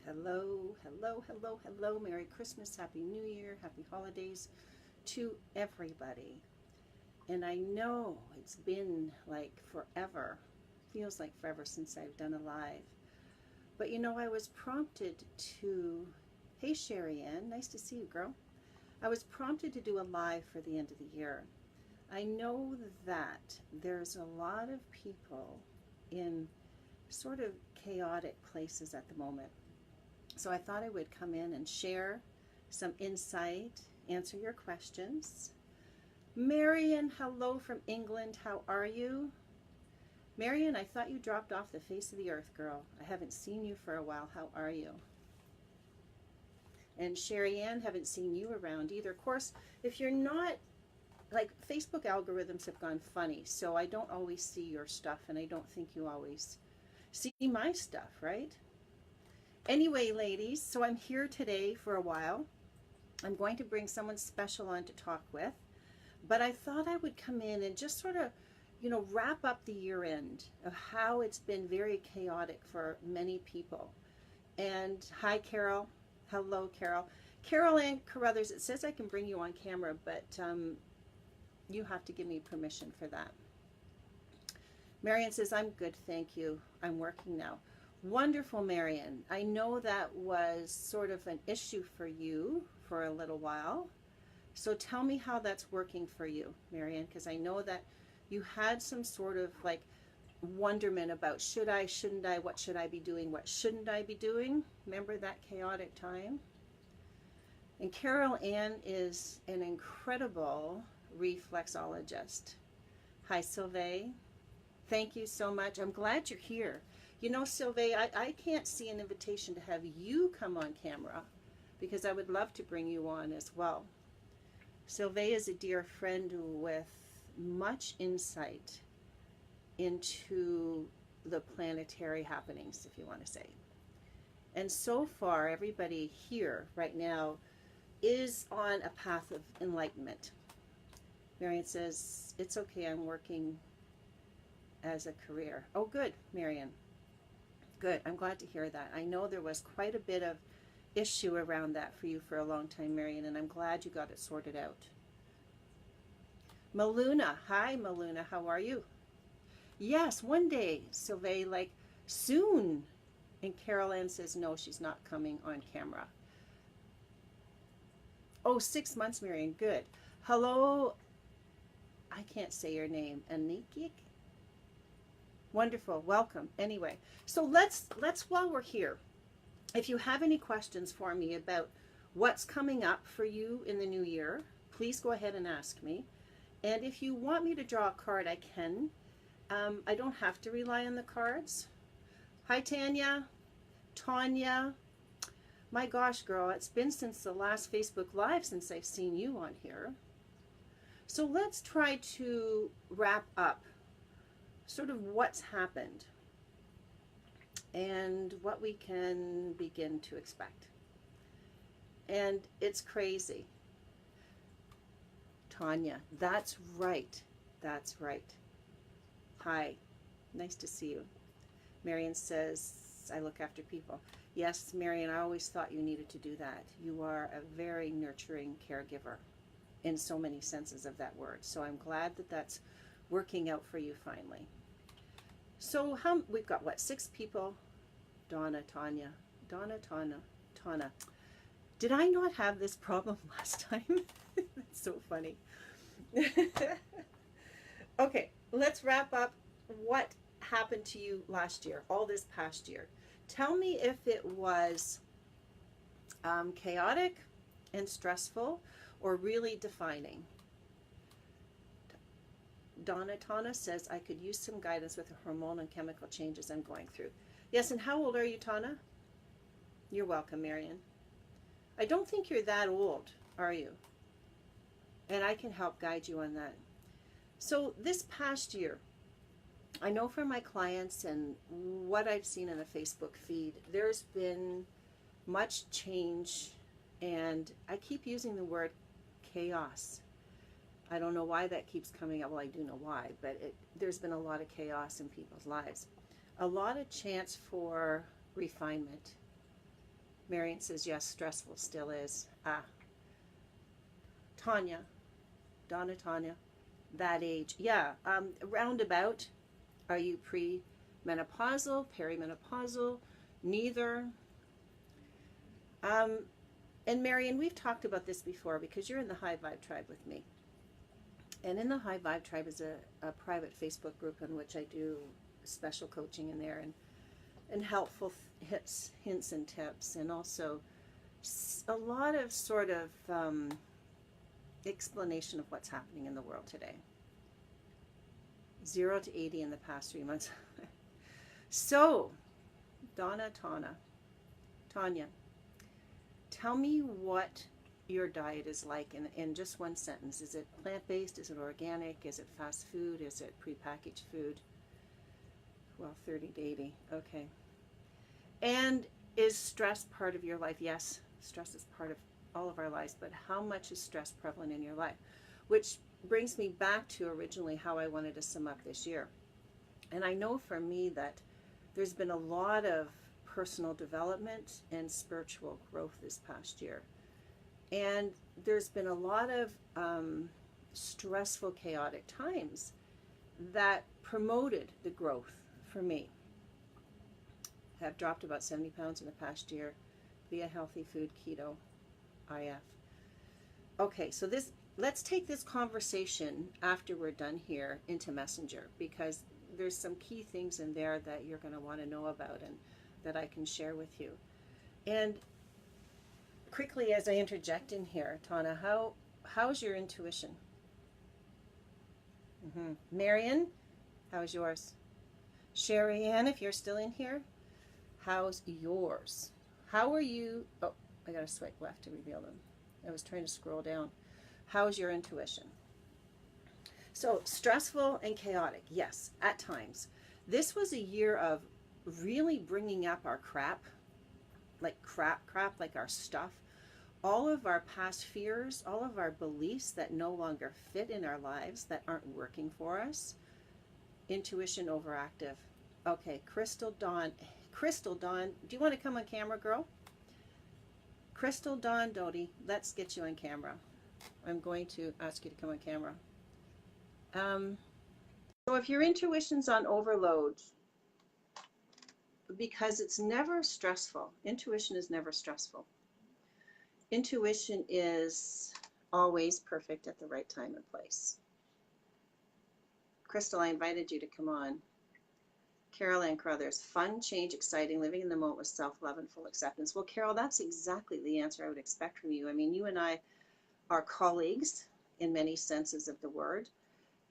Hello, hello, hello, hello. Merry Christmas, Happy New Year, Happy Holidays to everybody. And I know it's been like forever, feels like forever since I've done a live. But I was prompted to, hey Sherry Ann, nice to see you, girl. I was prompted to do a live for the end of the year. I know that there's a lot of people in sort of chaotic places at the moment. So I thought I would come in and share some insight, answer your questions. Marion, hello from England. How are you? Marion, I thought you dropped off the face of the earth, girl. I haven't seen you for a while. How are you? And Sherry Ann, haven't seen you around either. Of course, if you're not, like, Facebook algorithms have gone funny, so I don't always see your stuff, and I don't think you always see my stuff, right? Anyway, ladies, so I'm here today for a while. I'm going to bring someone special on to talk with, but I thought I would come in and just sort of, wrap up the year end of how it's been very chaotic for many people. And hi, Carol. Hello, Carol. Carol Ann Carruthers, it says I can bring you on camera, but you have to give me permission for that. Marion says, I'm good, thank you. I'm working now. Wonderful, Marion. I know that was sort of an issue for you for a little while. So tell me how that's working for you, Marion, because I know that you had some sort of like wonderment about should I, shouldn't I, what should I be doing, what shouldn't I be doing? Remember that chaotic time? And Carol Ann is an incredible reflexologist. Hi, Sylvie. Thank you so much. I'm glad you're here. Sylvie, I can't see an invitation to have you come on camera because I would love to bring you on as well. Sylvie is a dear friend with much insight into the planetary happenings, if you want to say. And so far, everybody here right now is on a path of enlightenment. Marion says, it's okay, I'm working as a career. Oh, good, Marion. Good. I'm glad to hear that. I know there was quite a bit of issue around that for you for a long time, Marion, and I'm glad you got it sorted out. Maluna. Hi, Maluna. How are you? Yes, one day, Sylvie, like soon. And Carol Ann says, no, she's not coming on camera. Oh, 6 months, Marion. Good. Hello. I can't say your name. Anikik? Wonderful. Welcome. Anyway, so let's while we're here, if you have any questions for me about what's coming up for you in the new year, please go ahead and ask me. And if you want me to draw a card, I can. I don't have to rely on the cards. Hi, Tanya. Tanya. My gosh, girl, it's been since the last Facebook Live since I've seen you on here. So let's try to wrap up sort of what's happened and what we can begin to expect. And it's crazy. Tanya, that's right. That's right. Hi, nice to see you. Marion says, I look after people. Yes, Marion, I always thought you needed to do that. You are a very nurturing caregiver in so many senses of that word. So I'm glad that that's working out for you finally. So we've got what, 6 people? Donna, Tanya, Tana. Did I not have this problem last time? That's so funny. Okay, let's wrap up what happened to you last year, all this past year. Tell me if it was chaotic and stressful or really defining. Donna Tana says, I could use some guidance with the hormonal and chemical changes I'm going through. Yes, and how old are you, Tana? You're welcome, Marion. I don't think you're that old, are you? And I can help guide you on that. So this past year, I know from my clients and what I've seen in the Facebook feed, there's been much change, and I keep using the word chaos. I don't know why that keeps coming up. Well, I do know why, but there's been a lot of chaos in people's lives. A lot of chance for refinement. Marion says, yes, stressful still is. Tanya, Donna Tanya, that age. Yeah, roundabout. Are you pre-menopausal, perimenopausal? Neither. Um, and Marion, we've talked about this before because you're in the High Vibe Tribe with me. And in the High Vibe Tribe is a private Facebook group in which I do special coaching in there and helpful hints and tips, and also a lot of sort of explanation of what's happening in the world today. 0 to 80 in the past 3 months. So, Donna Tanya, tell me what your diet is like in just one sentence. Is it plant-based? Is it organic? Is it fast food? Is it prepackaged food? Well, 30 to 80. Okay. And is stress part of your life? Yes, stress is part of all of our lives, but how much is stress prevalent in your life? Which brings me back to originally how I wanted to sum up this year. And I know for me that there's been a lot of personal development and spiritual growth this past year. And there's been a lot of stressful, chaotic times that promoted the growth for me. I've dropped about 70 pounds in the past year via healthy food, keto, IF. Okay, so let's take this conversation after we're done here into Messenger, because there's some key things in there that you're going to want to know about and that I can share with you. And quickly, as I interject in here, Tana, how's your intuition? Marion, how's yours? Sherry Ann, if you're still in here, how's yours? How are you? Oh, I got to swipe left to reveal them. I was trying to scroll down. How's your intuition? So stressful and chaotic, yes, at times. This was a year of really bringing up our crap, like like our stuff, all of our past fears, all of our beliefs that no longer fit in our lives, that aren't working for us. Intuition overactive. Okay, Crystal Dawn, do you want to come on camera, girl? Crystal Dawn Doty, let's get you on camera. I'm going to ask you to come on camera. So if your intuition's on overload, because it's never stressful, intuition is never stressful. Intuition is always perfect at the right time and place. Crystal, I invited you to come on. Carol Ann Crothers, fun, change, exciting, living in the moment with self-love and full acceptance. Well, Carol, that's exactly the answer I would expect from you. I mean, you and I are colleagues in many senses of the word,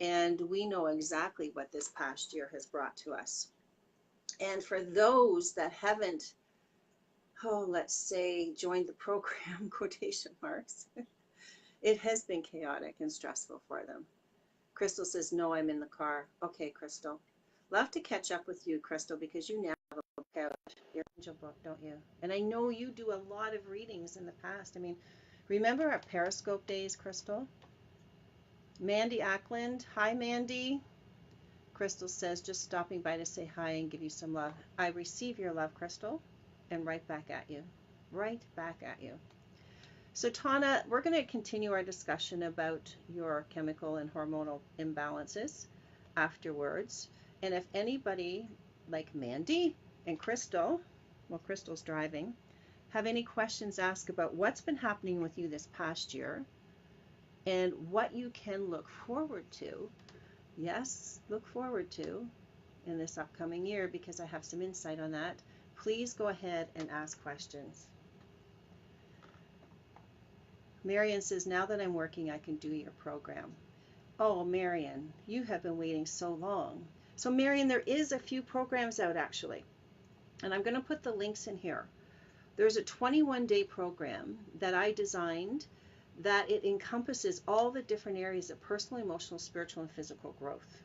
and we know exactly what this past year has brought to us. And for those that haven't, let's say, joined the program, quotation marks, it has been chaotic and stressful for them. Crystal says, no, I'm in the car. Okay, Crystal. Love to catch up with you, Crystal, because you now have a book out, your angel book, don't you? And I know you do a lot of readings in the past. I mean, remember our Periscope days, Crystal? Mandy Ackland. Hi, Mandy. Crystal says, just stopping by to say hi and give you some love. I receive your love, Crystal, and right back at you. Right back at you. So, Tana, we're going to continue our discussion about your chemical and hormonal imbalances afterwards. And if anybody, like Mandy and Crystal, well, Crystal's driving, have any questions, ask about what's been happening with you this past year and what you can look forward to. Yes, look forward to in this upcoming year, because I have some insight on that. Please go ahead and ask questions. Marion says, now that I'm working, I can do your program. Oh, Marion, you have been waiting so long. So Marion, there is a few programs out actually, and I'm going to put the links in here. There's a 21-day program that I designed that it encompasses all the different areas of personal, emotional, spiritual, and physical growth.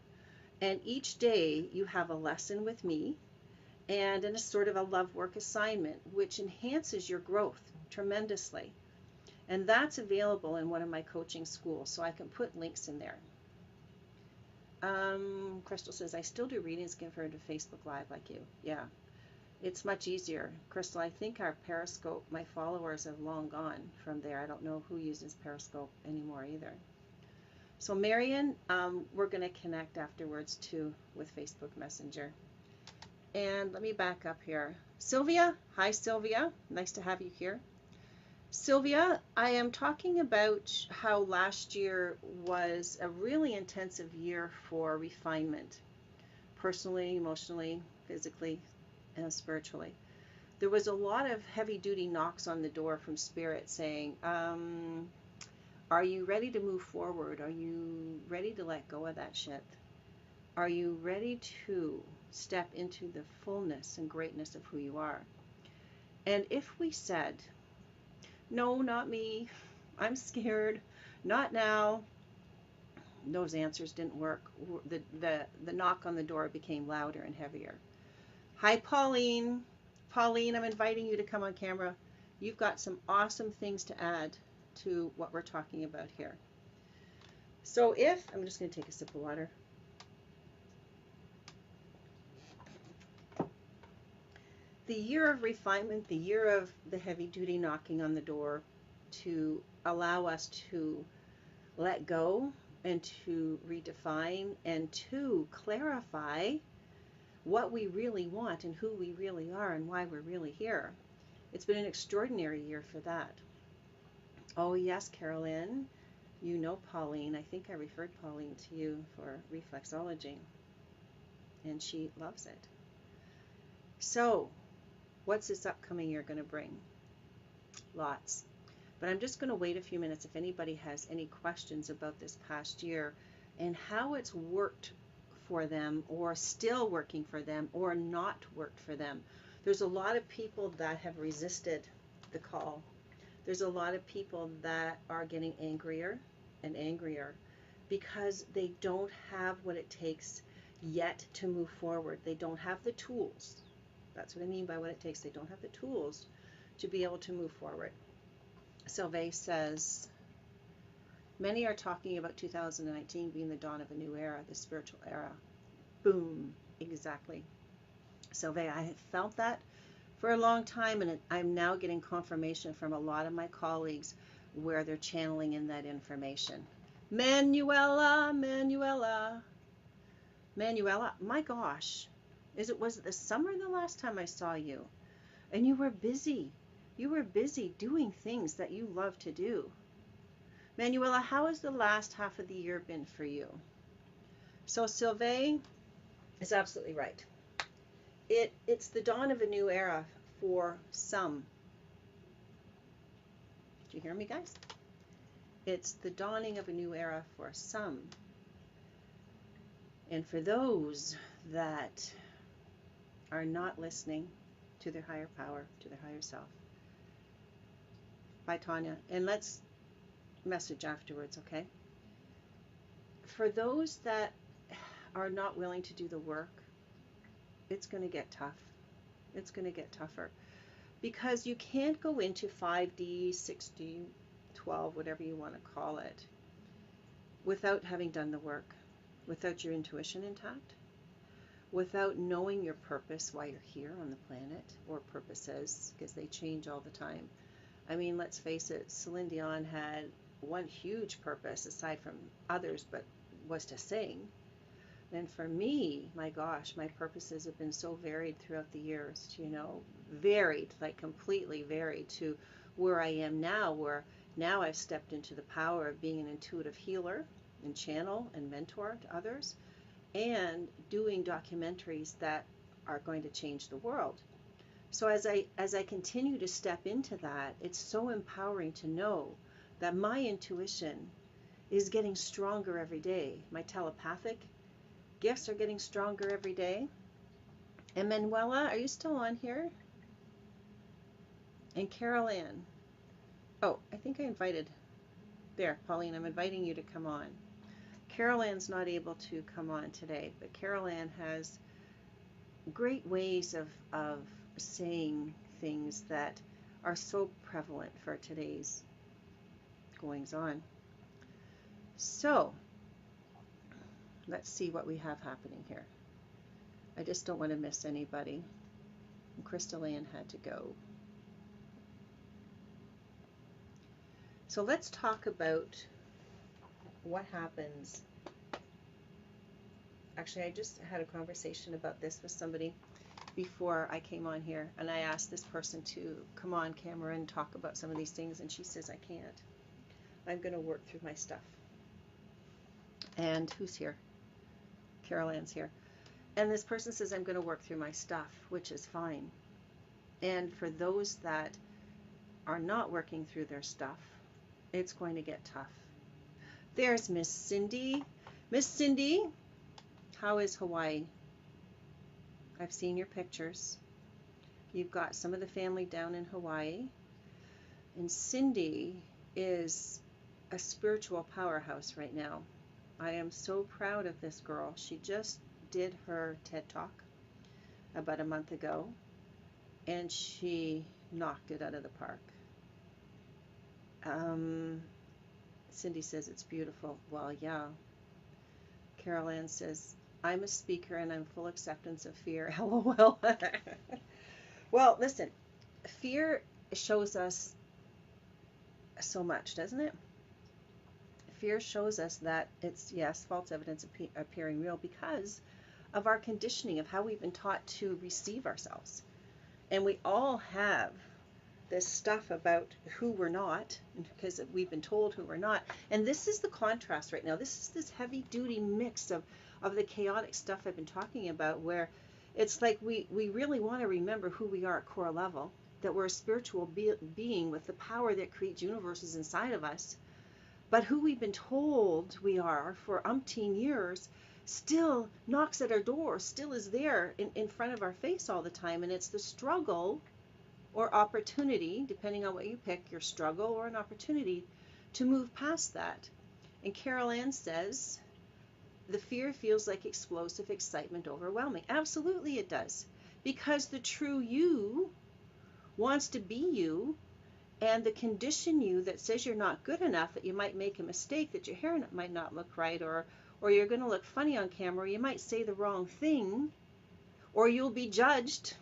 And each day you have a lesson with me and in a sort of a love work assignment, which enhances your growth tremendously. And that's available in one of my coaching schools, so I can put links in there. Crystal says, I still do readings, give her to Facebook Live like you. Yeah. It's much easier. Crystal, I think our Periscope, my followers have long gone from there. I don't know who uses Periscope anymore either. So Marion, we're going to connect afterwards too with Facebook Messenger. And let me back up here. Sylvia, hi Sylvia, nice to have you here. Sylvia, I am talking about how last year was a really intensive year for refinement, personally, emotionally, physically, and spiritually. There was a lot of heavy duty knocks on the door from Spirit saying, are you ready to move forward? Are you ready to let go of that shit? Are you ready to step into the fullness and greatness of who you are? And if we said, no, not me, I'm scared, not now, those answers didn't work. The knock on the door became louder and heavier. Hi, Pauline. Pauline, I'm inviting you to come on camera. You've got some awesome things to add to what we're talking about here. So I'm just going to take a sip of water. The year of refinement, the year of the heavy duty knocking on the door to allow us to let go and to redefine and to clarify what we really want and who we really are and why we're really here. It's been an extraordinary year for that. Oh yes, Carolyn, you know Pauline. I think I referred Pauline to you for reflexology, and she loves it. So, what's this upcoming year going to bring? Lots. But I'm just going to wait a few minutes if anybody has any questions about this past year and how it's worked for them, or still working for them, or not worked for them. There's a lot of people that have resisted the call. There's a lot of people that are getting angrier and angrier because they don't have what it takes yet to move forward. They don't have the tools. That's what I mean by what it takes. They don't have the tools to be able to move forward. Sylvain says, many are talking about 2019 being the dawn of a new era, the spiritual era. Boom, exactly. Sylvain, I have felt that for a long time, and I'm now getting confirmation from a lot of my colleagues where they're channeling in that information. Manuela, my gosh, was it this summer the last time I saw you? And you were busy. You were busy doing things that you love to do. Manuela, how has the last half of the year been for you? So Sylvain is absolutely right. It's the dawn of a new era for some. Do you hear me, guys? It's the dawning of a new era for some. And for those that are not listening to their higher power, to their higher self. Bye, Tanya. And let's message afterwards, okay? For those that are not willing to do the work, it's going to get tough. It's going to get tougher. Because you can't go into 5D, 6D, 12, whatever you want to call it, without having done the work, without your intuition intact, without knowing your purpose, why you're here on the planet, or purposes, because they change all the time. I mean, let's face it, Celine Dion had one huge purpose, aside from others, but was to sing. And for me, my gosh, my purposes have been so varied throughout the years, varied, like completely varied to where I am now, where now I've stepped into the power of being an intuitive healer and channel and mentor to others, and doing documentaries that are going to change the world. So as I continue to step into that, it's so empowering to know that my intuition is getting stronger every day. My telepathic gifts are getting stronger every day. And Manuela, are you still on here? And Carol Ann. Oh, I think I invited. There, Pauline, I'm inviting you to come on. Carol Ann's not able to come on today, but Carol Ann has great ways of saying things that are so prevalent for today's goings on. So, let's see what we have happening here. I just don't want to miss anybody. And Crystal Ann had to go. So let's talk about what happens. Actually, I just had a conversation about this with somebody before I came on here, and I asked this person to come on camera and talk about some of these things, and she says, I can't. I'm going to work through my stuff. And who's here? Carol Ann's here. And this person says, I'm going to work through my stuff, which is fine. And for those that are not working through their stuff, it's going to get tough. There's Miss Cindy. Miss Cindy, how is Hawaii? I've seen your pictures. You've got some of the family down in Hawaii. And Cindy is a spiritual powerhouse right now. I am so proud of this girl. She just did her TED Talk about a month ago, and she knocked it out of the park. Cindy says it's beautiful. Well, yeah. Carol Ann says, I'm a speaker and I'm full acceptance of fear. LOL. Well, listen, fear shows us so much, doesn't it? Fear shows us that it's, yes, false evidence appearing real because of our conditioning, of how we've been taught to receive ourselves. And we all have this stuff about who we're not, because we've been told who we're not. And this is the contrast right now. This is this heavy duty mix of the chaotic stuff I've been talking about, where it's like we really want to remember who we are at core level, that we're a spiritual being with the power that creates universes inside of us. But who we've been told we are for umpteen years still knocks at our door, still is there in front of our face all the time. And it's the struggle or opportunity, depending on what you pick, your struggle or an opportunity to move past that. And Carol Ann says, the fear feels like explosive excitement, overwhelming. Absolutely it does. Because the true you wants to be you, and the condition you that says you're not good enough, that you might make a mistake, that your hair might not look right, or you're going to look funny on camera, or you might say the wrong thing, or you'll be judged.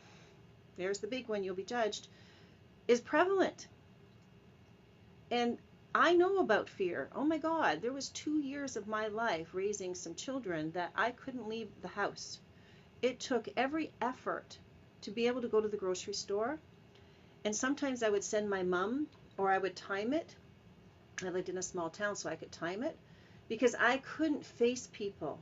There's the big one, you'll be judged, is prevalent. And I know about fear. Oh my God, there was 2 years of my life raising some children that I couldn't leave the house. It took every effort to be able to go to the grocery store. And sometimes I would send my mom, or I would time it. I lived in a small town, so I could time it, because I couldn't face people.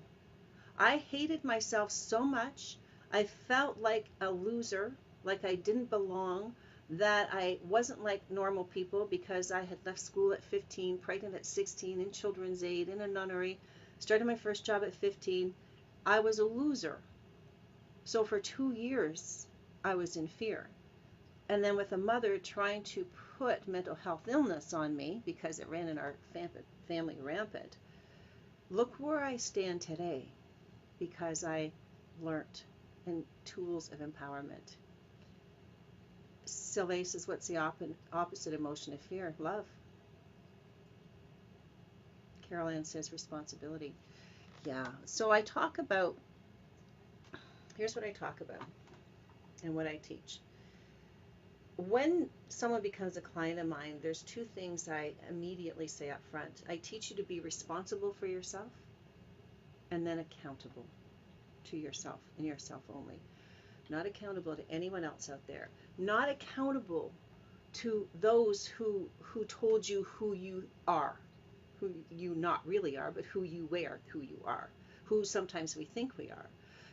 I hated myself so much. I felt like a loser, like I didn't belong, that I wasn't like normal people, because I had left school at 15, pregnant at 16, in children's aid, in a nunnery, started my first job at 15. I was a loser. So for 2 years, I was in fear. And then with a mother trying to put mental health illness on me, because it ran in our family rampant, look where I stand today, because I learned in tools of empowerment. Sylvain says, what's the opposite emotion of fear? Love. Carol Ann says, responsibility. Yeah. So I talk about, here's what I talk about and what I teach. When someone becomes a client of mine, there's 2 things I immediately say up front. I teach you to be responsible for yourself, and then accountable to yourself and yourself only. Not accountable to anyone else out there. Not accountable to those who told you who you are, who you not really are, but who you wear, who you are, who sometimes we think we are.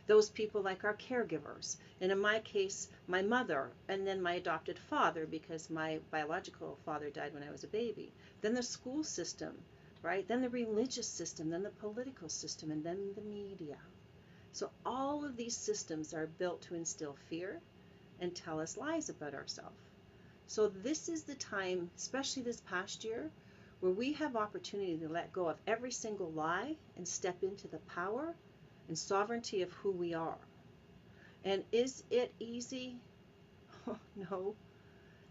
Those people like our caregivers, and in my case, my mother, and then my adopted father, because my biological father died when I was a baby. Then the school system, right? Then the religious system, then the political system, and then the media. So all of these systems are built to instill fear and tell us lies about ourselves. So this is the time, especially this past year, where we have opportunity to let go of every single lie and step into the power and sovereignty of who we are. And is it easy? Oh, no.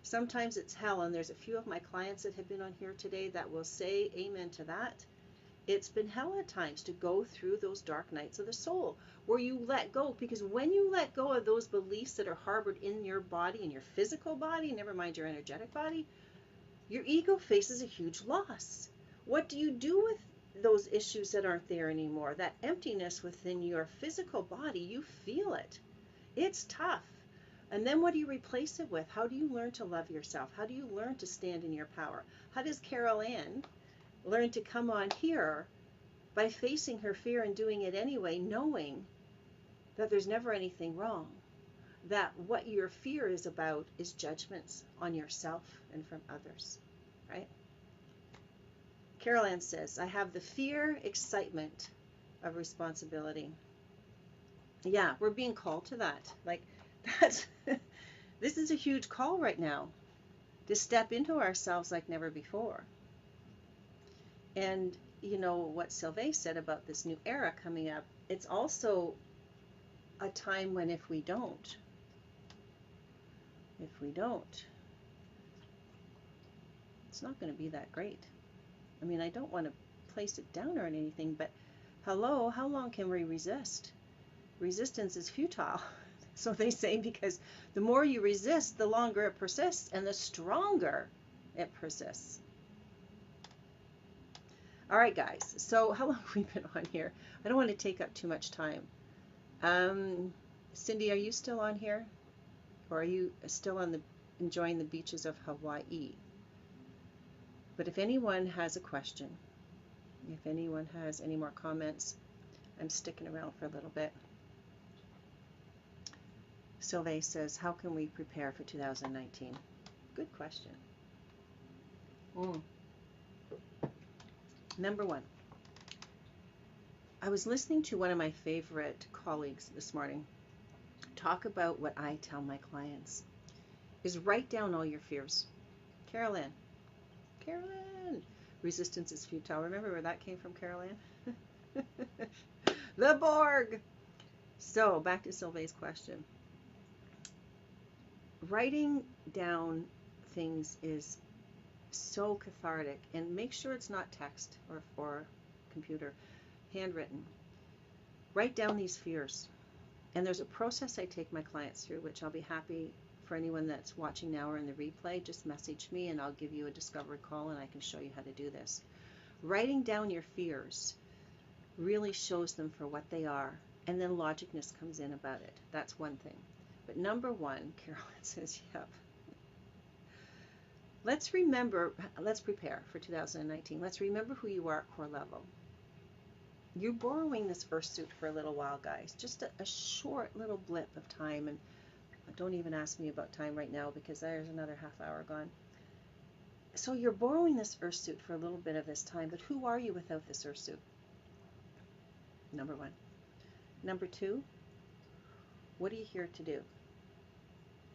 Sometimes it's hell, and there's a few of my clients that have been on here today that will say amen to that. It's been hell at times to go through those dark nights of the soul where you let go, because when you let go of those beliefs that are harbored in your body, in your physical body, never mind your energetic body, your ego faces a huge loss. What do you do with those issues that aren't there anymore? That emptiness within your physical body, you feel it. It's tough. And then what do you replace it with? How do you learn to love yourself? How do you learn to stand in your power? How does Carol Ann learn to come on here by facing her fear and doing it anyway, knowing that there's never anything wrong? That what your fear is about is judgments on yourself and from others, right? Carol Ann says, I have the fear, excitement of responsibility. Yeah, we're being called to that. Like, that's, this is a huge call right now to step into ourselves like never before. And you know what Sylvain said about this new era coming up, it's also a time when if we don't, it's not going to be that great. I mean, I don't want to place it down or anything, but hello, how long can we resist? Resistance is futile. So they say, because the more you resist, the longer it persists and the stronger it persists. All right, guys. So how long have we been on here? I don't want to take up too much time. Cindy, are you still on here? Or are you still enjoying the beaches of Hawaii? But if anyone has a question, if anyone has any more comments, I'm sticking around for a little bit. Sylvain says, how can we prepare for 2019? Good question. Number one, I was listening to one of my favorite colleagues this morning talk about what I tell my clients is write down all your fears. Carol Ann, resistance is futile. Remember where that came from, Carol Ann? The Borg. So back to Sylvain's question. Writing down things is so cathartic, and make sure it's not text or computer, handwritten. Write down these fears. And there's a process I take my clients through, which I'll be happy for anyone that's watching now or in the replay, just message me and I'll give you a discovery call and I can show you how to do this. Writing down your fears really shows them for what they are, and then logicness comes in about it. That's one thing. But number one, Carolyn says, yep. Let's prepare for 2019. Let's remember who you are at core level. You're borrowing this Earth suit for a little while, guys. Just a short little blip of time. And don't even ask me about time right now because there's another half hour gone. So you're borrowing this Earth suit for a little bit of this time, but who are you without this Earth suit? Number one. Number two, what are you here to do?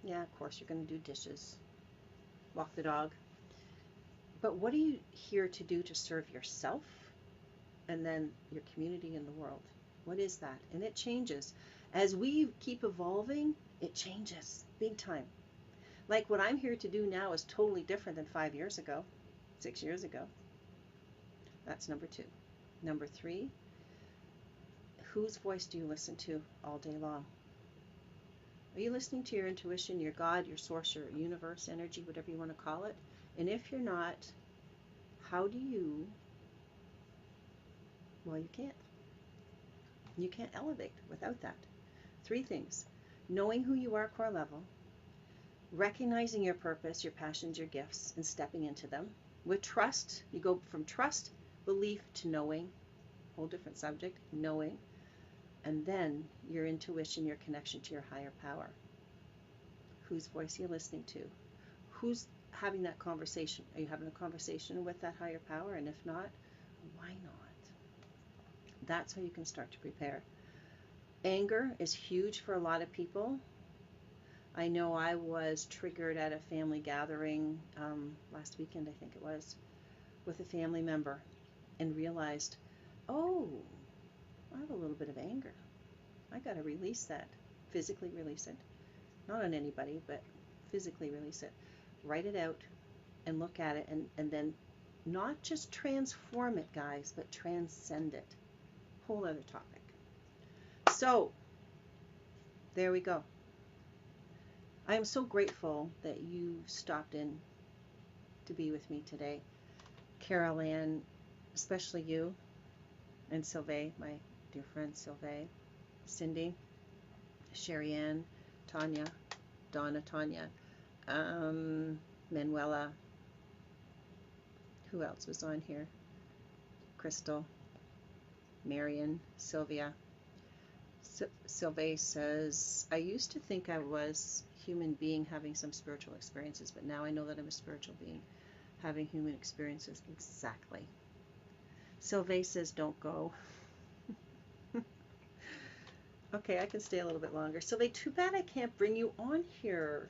Yeah, of course, you're going to do dishes, walk the dog. But what are you here to do to serve yourself and then your community and the world? What is that? And it changes. As we keep evolving, it changes big time. Like what I'm here to do now is totally different than 5 years ago, 6 years ago. That's number two. Number three, whose voice do you listen to all day long? Are you listening to your intuition, your God, your source, your universe, energy, whatever you want to call it? And if you're not, how do you? Well, you can't. You can't elevate without that. Three things: knowing who you are core level, recognizing your purpose, your passions, your gifts, and stepping into them. With trust, you go from trust, belief to knowing, whole different subject, knowing, and then your intuition, your connection to your higher power. Whose voice are you listening to? Who's having that conversation? Are you having a conversation with that higher power? And if not, why not? That's how you can start to prepare. Anger is huge for a lot of people. I know I was triggered at a family gathering last weekend, I think it was, with a family member, and realized, oh, I have a little bit of anger. I got to release that, physically release it. Not on anybody, but physically release it. Write it out and look at it, and then Not just transform it, guys, but transcend it. Whole other topic. So, there we go. I am so grateful that you stopped in to be with me today. Carol Ann, especially you, and Sylvain, my dear friend Sylvain, Cindy, Sherry Ann, Tanya, Donna, Tanya, Manuela, who else was on here? Crystal, Marion, Sylvia. Sylvain says, I used to think I was human being having some spiritual experiences, but now I know that I'm a spiritual being having human experiences. Exactly. Sylvain says, don't go. Okay, I can stay a little bit longer. Sylvain, too bad I can't bring you on here.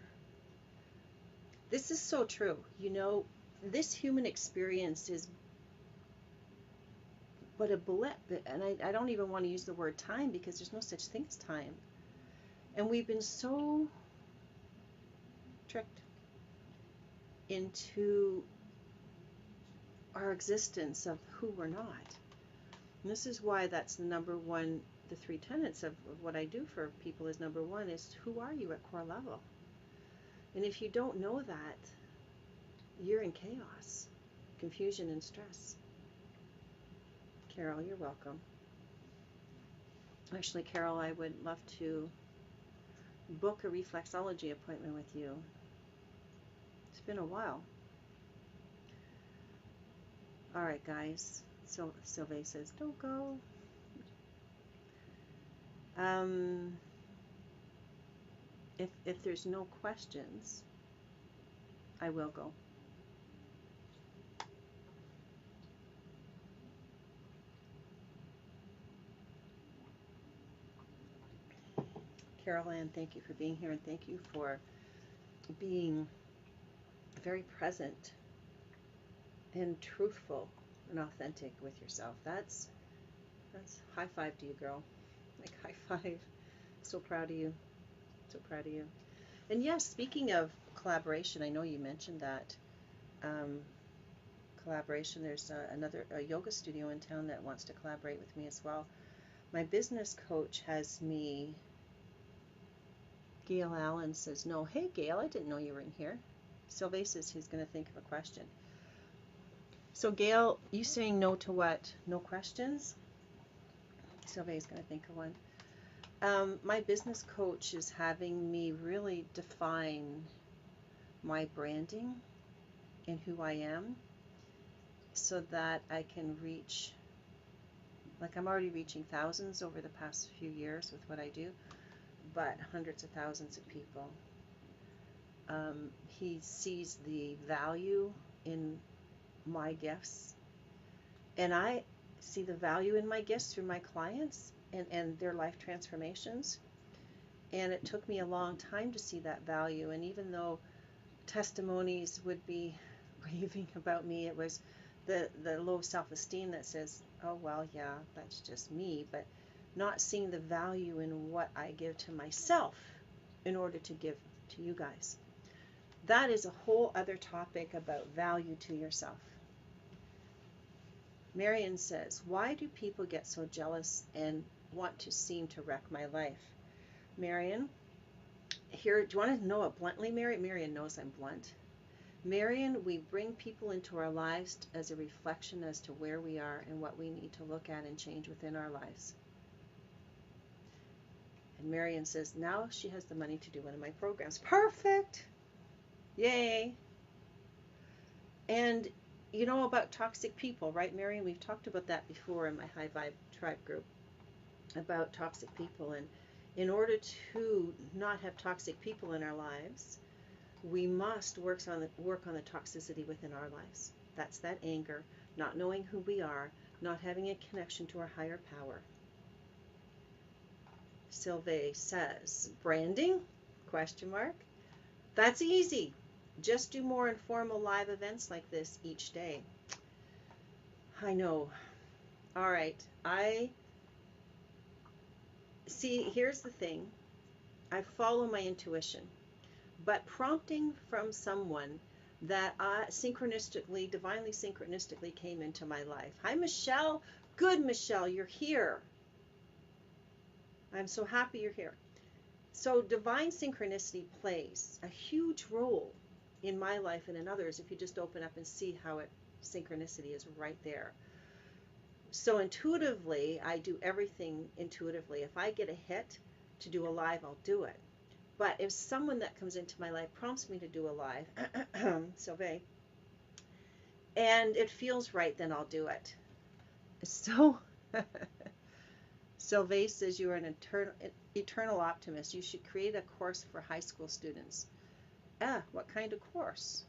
This is so true. You know, this human experience is but a blip, and I don't even want to use the word time because there's no such thing as time. And we've been so tricked into our existence of who we're not. And this is why that's the number one, the three tenets of what I do for people is number one is who are you at core level? And if you don't know that, you're in chaos, confusion, and stress. Carol, you're welcome. Actually, Carol, I would love to book a reflexology appointment with you. It's been a while. All right, guys. So Sylvain says, don't go. If there's no questions, I will go. Carol Ann, thank you for being here, and thank you for being very present and truthful and authentic with yourself. That's high five to you, girl. Like high five. So proud of you. So proud of you. And yes, speaking of collaboration, I know you mentioned that. Collaboration, there's another yoga studio in town that wants to collaborate with me as well. My business coach has me. Gail Allen says, no. Hey, Gail, I didn't know you were in here. Sylvain says he's going to think of a question. So, Gail, you saying no to what? No questions? Sylvain's going to think of one. My business coach is having me really define my branding and who I am so that I can reach, like I'm already reaching thousands over the past few years with what I do, but hundreds of thousands of people. He sees the value in my gifts, and I see the value in my gifts through my clients and their life transformations. And it took me a long time to see that value. And even though testimonies would be raving about me, it was the low self-esteem that says, oh, well, yeah, that's just me. But not seeing the value in what I give to myself in order to give to you guys. That is a whole other topic about value to yourself. Marion says, why do people get so jealous and want to seem to wreck my life? Marion, here, do you want to know it bluntly, Marion? Marion knows I'm blunt. Marion, we bring people into our lives as a reflection as to where we are and what we need to look at and change within our lives. And Marion says, now she has the money to do one of my programs. Perfect! Yay! And you know about toxic people, right, Marion? We've talked about that before in my High Vibe Tribe group, about toxic people. And in order to not have toxic people in our lives, we must work on the toxicity within our lives. That's that anger, not knowing who we are, not having a connection to our higher power. Sylvain says, branding? Question mark. That's easy. Just do more informal live events like this each day. I know. All right. I see, here's the thing. I follow my intuition, but prompting from someone that synchronistically, divinely synchronistically came into my life. Hi, Michelle. Good, Michelle, you're here. I'm so happy you're here. So divine synchronicity plays a huge role in my life and in others if you just open up and see how synchronicity is right there. So intuitively, I do everything intuitively. If I get a hit to do a live, I'll do it. But if someone that comes into my life prompts me to do a live, Sylvain, and it feels right, then I'll do it. So Sylvain says you are an eternal optimist. You should create a course for high school students. What kind of course?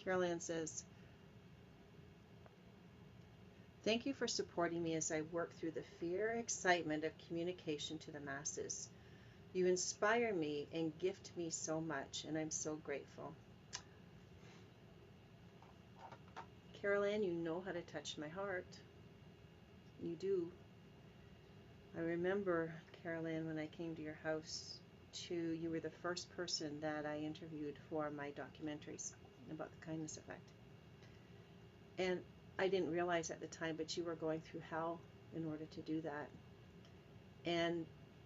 Carol Ann says, thank you for supporting me as I work through the fear and excitement of communication to the masses. You inspire me and gift me so much, and I'm so grateful. Carol Ann, you know how to touch my heart. You do. I remember, Carol Ann, when I came to your house, you were the first person that I interviewed for my documentaries about the Kindness Effect. And I didn't realize at the time, but you were going through hell in order to do that. And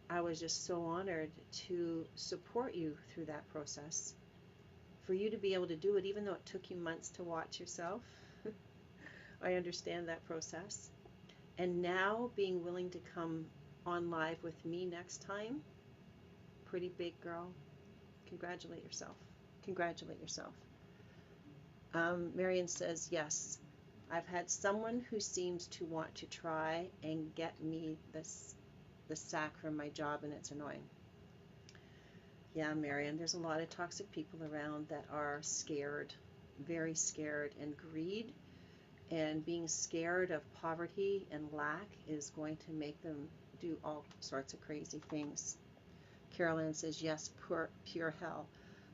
I was just so honored to support you through that process. For you to be able to do it, even though it took you months to watch yourself, I understand that process. And now being willing to come on live with me next time, pretty big girl, congratulate yourself. Congratulate yourself. Marion says, yes, I've had someone who seems to want to try and get me the sack from my job, and it's annoying. Yeah, Marion, there's a lot of toxic people around that are scared, very scared, and greed and being scared of poverty and lack is going to make them do all sorts of crazy things. Carol Ann says, yes, pure hell.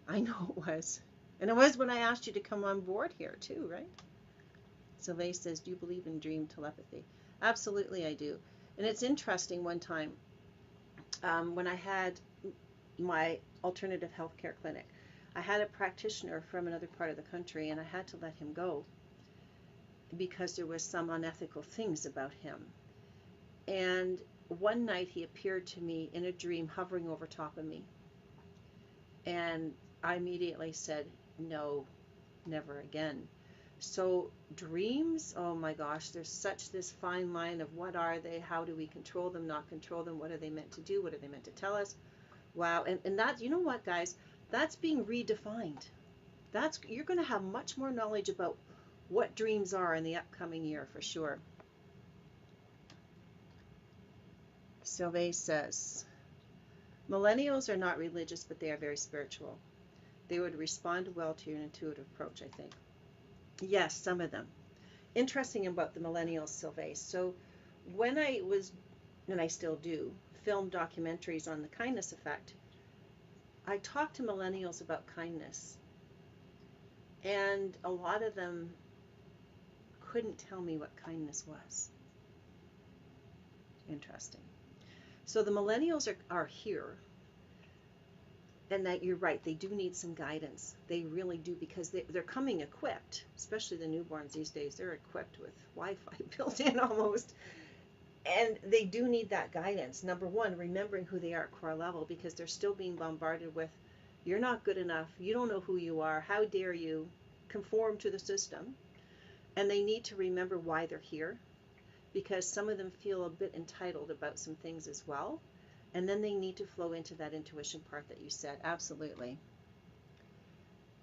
I know it was. And it was when I asked you to come on board here too, right? Sylvain says, do you believe in dream telepathy? Absolutely I do. And it's interesting, one time when I had my alternative healthcare clinic, I had a practitioner from another part of the country, and I had to let him go because there was some unethical things about him. And one night he appeared to me in a dream hovering over top of me. And I immediately said, no, never again. So dreams, oh my gosh, there's such this fine line of what are they, how do we control them, not control them, what are they meant to do, what are they meant to tell us? Wow, and that, you know what, guys, that's being redefined. You're going to have much more knowledge about what dreams are in the upcoming year for sure. Sylvain says, millennials are not religious, but they are very spiritual. They would respond well to your intuitive approach, I think. Yes, some of them. Interesting about the millennials, Sylvain. So when I was, and I still do, film documentaries on the kindness effect, I talk to millennials about kindness. And a lot of them couldn't tell me what kindness was. Interesting. So the millennials are here, and that you're right, they do need some guidance. They really do, because they're coming equipped, especially the newborns these days. They're equipped with Wi-Fi built in almost. And they do need that guidance. Number one, remembering who they are at core level, because they're still being bombarded with, you're not good enough, you don't know who you are, how dare you conform to the system. And they need to remember why they're here, because some of them feel a bit entitled about some things as well. And then they need to flow into that intuition part that you said. Absolutely.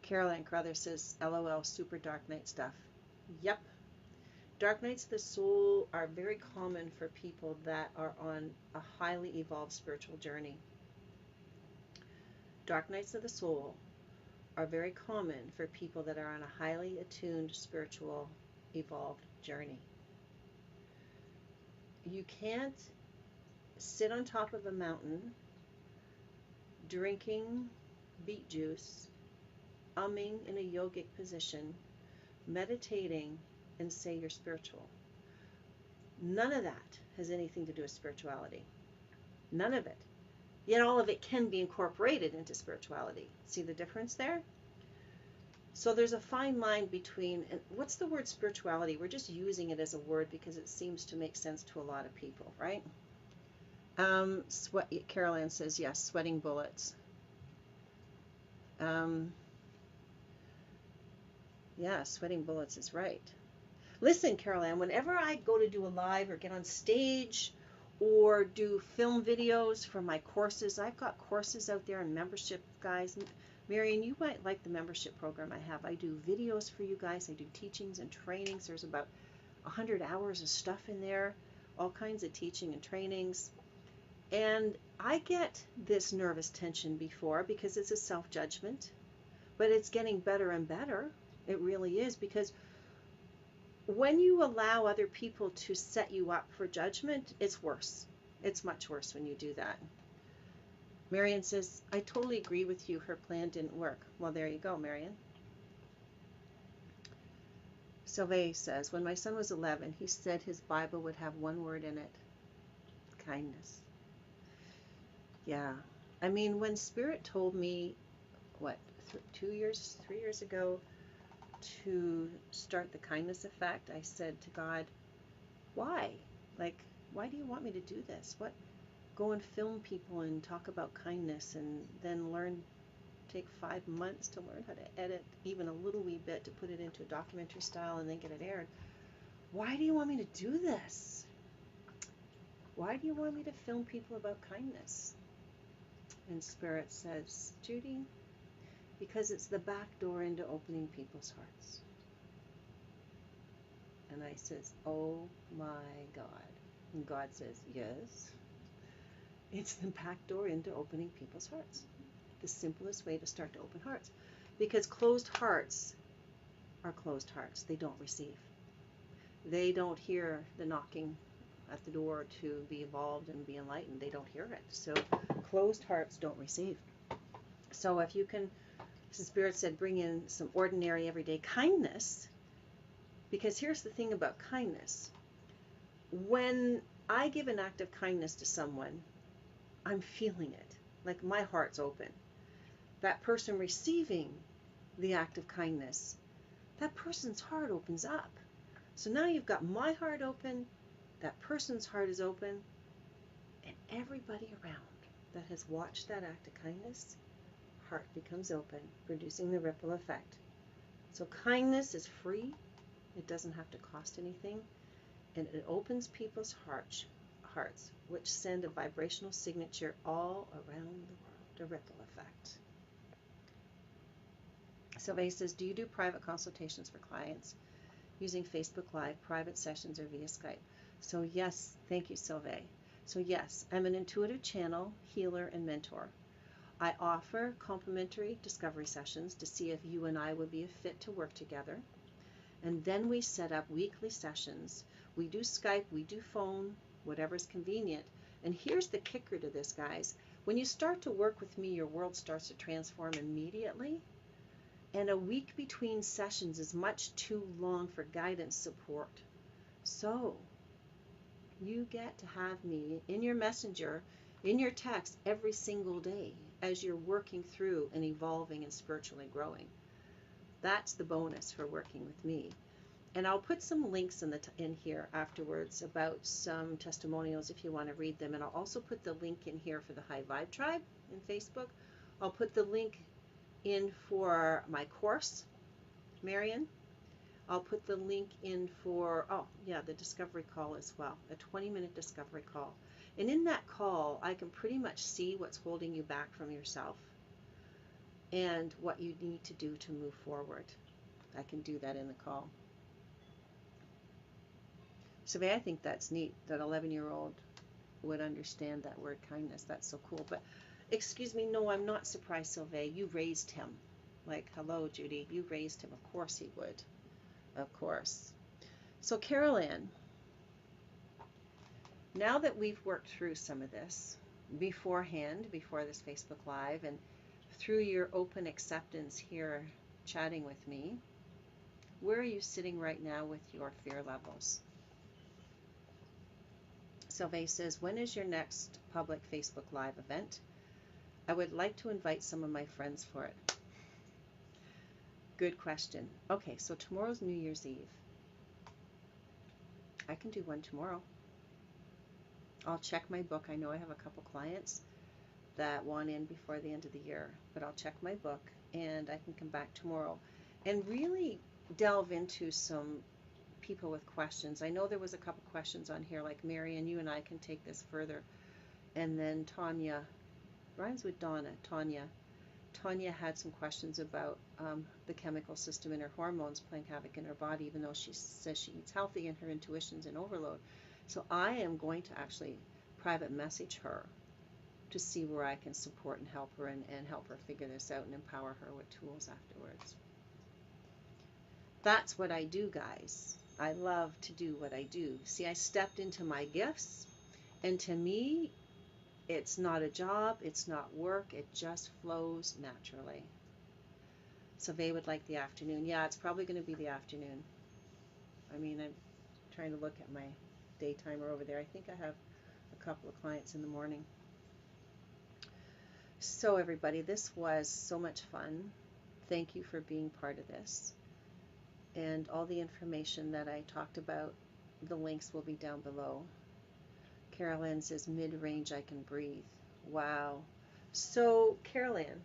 Caroline Crowther says, LOL, super dark night stuff. Yep. Dark nights of the soul are very common for people that are on a highly evolved spiritual journey. Dark nights of the soul are very common for people that are on a highly attuned spiritual evolved journey. You can't sit on top of a mountain drinking beet juice, umming in a yogic position, meditating, and say you're spiritual. None of that has anything to do with spirituality. None of it. Yet all of it can be incorporated into spirituality. See the difference there? So there's a fine line between, and what's the word spirituality? We're just using it as a word because it seems to make sense to a lot of people, right? Carol Ann says, yes, sweating bullets. Yeah, sweating bullets is right. Listen, Carol Ann, whenever I go to do a live or get on stage or do film videos for my courses, I've got courses out there and membership, guys. Marion, you might like the membership program I have. I do videos for you guys. I do teachings and trainings. There's about 100 hours of stuff in there, all kinds of teaching and trainings. And I get this nervous tension before because it's a self-judgment, but it's getting better and better. It really is, because when you allow other people to set you up for judgment, it's worse. It's much worse when you do that. Marion says, I totally agree with you. Her plan didn't work. Well, there you go, Marion. Sylvain says, when my son was 11, he said his Bible would have one word in it: kindness. Yeah. I mean, when Spirit told me, what, 3 years ago, to start the kindness effect, I said to God, why? Like, why do you want me to do this? What? Go and film people and talk about kindness and then take 5 months to learn how to edit even a little wee bit to put it into a documentary style and then get it aired. Why do you want me to do this? Why do you want me to film people about kindness? And Spirit says, Judy, because it's the back door into opening people's hearts. And I says, oh my God. And God says, yes, it's the back door into opening people's hearts. The simplest way to start to open hearts. Because closed hearts are closed hearts. They don't receive. They don't hear the knocking at the door to be evolved and be enlightened. They don't hear it. So closed hearts don't receive. So if you can, the Spirit said, bring in some ordinary everyday kindness. Because here's the thing about kindness. When I give an act of kindness to someone, I'm feeling it. Like my heart's open. That person receiving the act of kindness, that person's heart opens up. So now you've got my heart open, that person's heart is open, and everybody around that has watched that act of kindness, heart becomes open, producing the ripple effect. So kindness is free. It doesn't have to cost anything. And it opens people's hearts, which send a vibrational signature all around the world, a ripple effect. Sylvain says, do you do private consultations for clients using Facebook Live, private sessions, or via Skype? So yes, thank you, Sylvain. So yes, I'm an intuitive channel, healer, and mentor. I offer complimentary discovery sessions to see if you and I would be a fit to work together. And then we set up weekly sessions. We do Skype, we do phone, whatever's convenient. And here's the kicker to this, guys. When you start to work with me, your world starts to transform immediately. And a week between sessions is much too long for guidance support. So you get to have me in your messenger, in your text every single day as you're working through and evolving and spiritually growing. That's the bonus for working with me. And I'll put some links in here afterwards about some testimonials if you want to read them. And I'll also put the link in here for the High Vibe Tribe in Facebook. I'll put the link in for my course, Marion. I'll put the link in for, the discovery call as well, a 20-minute discovery call. And in that call, I can pretty much see what's holding you back from yourself and what you need to do to move forward. I can do that in the call. So I think that's neat that 11-year-old would understand that word kindness. That's so cool. But excuse me, no, I'm not surprised, Sylvain. You raised him. Like, hello, Judy. You raised him. Of course he would. Of course. So Carol Ann, now that we've worked through some of this beforehand, before this Facebook Live, and through your open acceptance here chatting with me, where are you sitting right now with your fear levels? Sylvain says, when is your next public Facebook Live event? I would like to invite some of my friends for it. Good question. Okay, so tomorrow's New Year's Eve. I can do one tomorrow. I'll check my book. I know I have a couple clients that want in before the end of the year, but I'll check my book and I can come back tomorrow and really delve into some people with questions. I know there was a couple questions on here, like Mary, and you and I can take this further. And then Tanya, rhymes with Donna, Tanya. Tanya had some questions about the chemical system and her hormones playing havoc in her body, even though she says she eats healthy and her intuition's in overload. So I am going to actually private message her to see where I can support and help her and help her figure this out and empower her with tools afterwards. That's what I do, guys. I love to do what I do. See, I stepped into my gifts, and to me, it's not a job, it's not work, it just flows naturally. Sylvie would like the afternoon. Yeah, it's probably going to be the afternoon. I mean, I'm trying to look at my daytimer over there. I think I have a couple of clients in the morning. So everybody, this was so much fun. Thank you for being part of this. And all the information that I talked about, the links will be down below. Carol Ann says, mid-range, I can breathe. Wow. So, Carol Ann,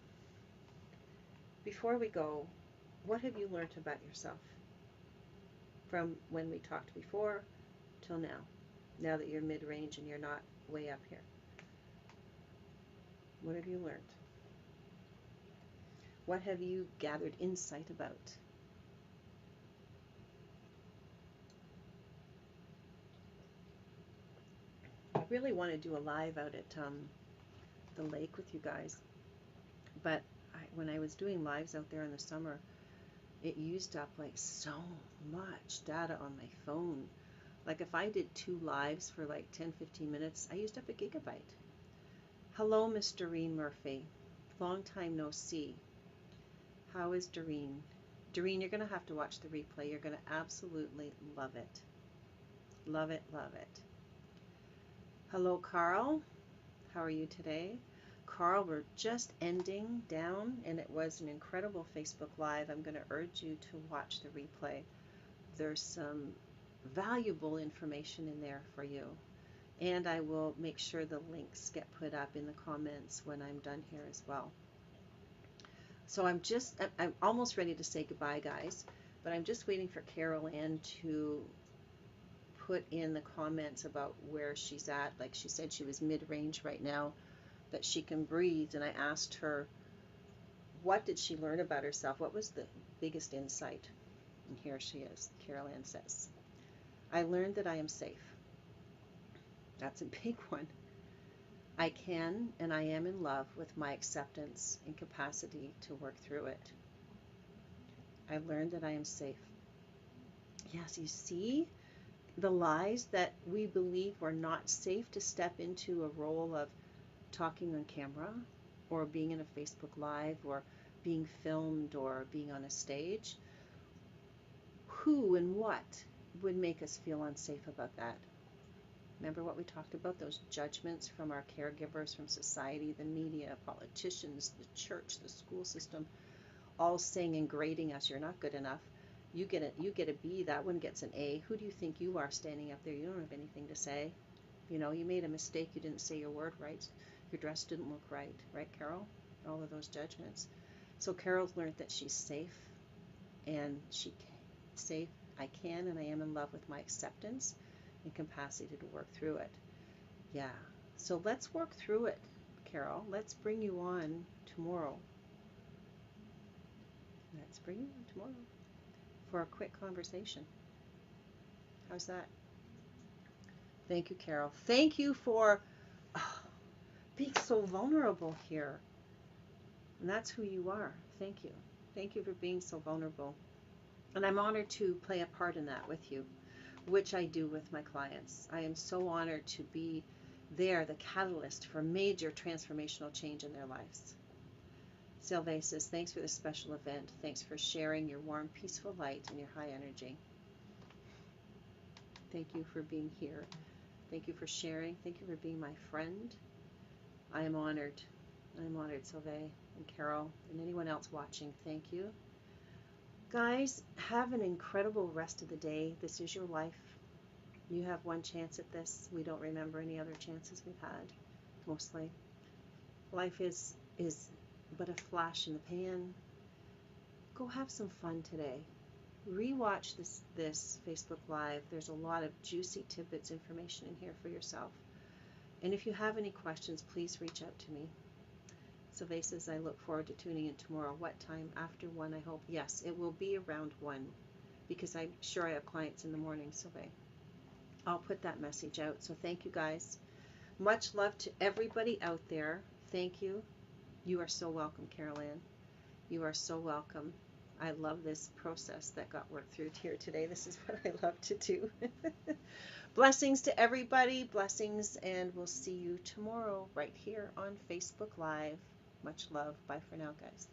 before we go, what have you learned about yourself from when we talked before till now that you're mid-range and you're not way up here? What have you learned? What have you gathered insight about? I really want to do a live out at the lake with you guys, but when I was doing lives out there in the summer, it used up like so much data on my phone. Like if I did 2 lives for like 10-15 minutes, I used up a gigabyte. Hello, Miss Doreen Murphy. Long time no see. How is Doreen? Doreen, you're going to have to watch the replay. You're going to absolutely love it. Love it, love it. Hello, Carl. How are you today? Carl, we're just ending down, and it was an incredible Facebook Live. I'm going to urge you to watch the replay. There's some valuable information in there for you. And I will make sure the links get put up in the comments when I'm done here as well. So I'm almost ready to say goodbye, guys, but I'm just waiting for Carol Ann to put in the comments about where she's at. Like she said, she was mid-range right now, that she can breathe. And I asked her, what did she learn about herself? What was the biggest insight? And here she is. Carol Ann says, I learned that I am safe. That's a big one. I can and I am in love with my acceptance and capacity to work through it. I learned that I am safe. Yes, you see the lies that we believe we're not safe to step into a role of talking on camera or being in a Facebook Live or being filmed or being on a stage. Who and what would make us feel unsafe about that? Remember what we talked about, those judgments from our caregivers, from society, the media, politicians, the church, the school system, all saying and grading us, you're not good enough. You get a B, that one gets an A. Who do you think you are standing up there? You don't have anything to say. You know, you made a mistake, you didn't say your word right. Your dress didn't look right, right, Carol? All of those judgments. So Carol's learned that she's safe, and safe. I can and I am in love with my acceptance and capacity to work through it. Yeah. So let's work through it, Carol. Let's bring you on tomorrow. Let's bring you on tomorrow for a quick conversation. How's that? Thank you, Carol. Thank you for being so vulnerable here. And that's who you are. Thank you. Thank you for being so vulnerable. And I'm honored to play a part in that with you, which I do with my clients. I am so honored to be there, the catalyst for major transformational change in their lives. Sylvain says, thanks for this special event. Thanks for sharing your warm, peaceful light and your high energy. Thank you for being here. Thank you for sharing. Thank you for being my friend. I am honored. I am honored, Sylvain and Carol and anyone else watching. Thank you. Guys, have an incredible rest of the day. This is your life. You have one chance at this. We don't remember any other chances we've had, mostly. Life is but a flash in the pan. Go have some fun today. Rewatch this Facebook Live. There's a lot of juicy tidbits information in here for yourself. And if you have any questions, please reach out to me. Sylvain says, I look forward to tuning in tomorrow. What time? After 1, I hope. Yes, it will be around 1 because I'm sure I have clients in the morning, Sylvain. I'll put that message out. So thank you guys. Much love to everybody out there. Thank you. You are so welcome, Carol Ann. You are so welcome. I love this process that got worked through here today. This is what I love to do. Blessings to everybody. Blessings, and we'll see you tomorrow right here on Facebook Live. Much love. Bye for now, guys.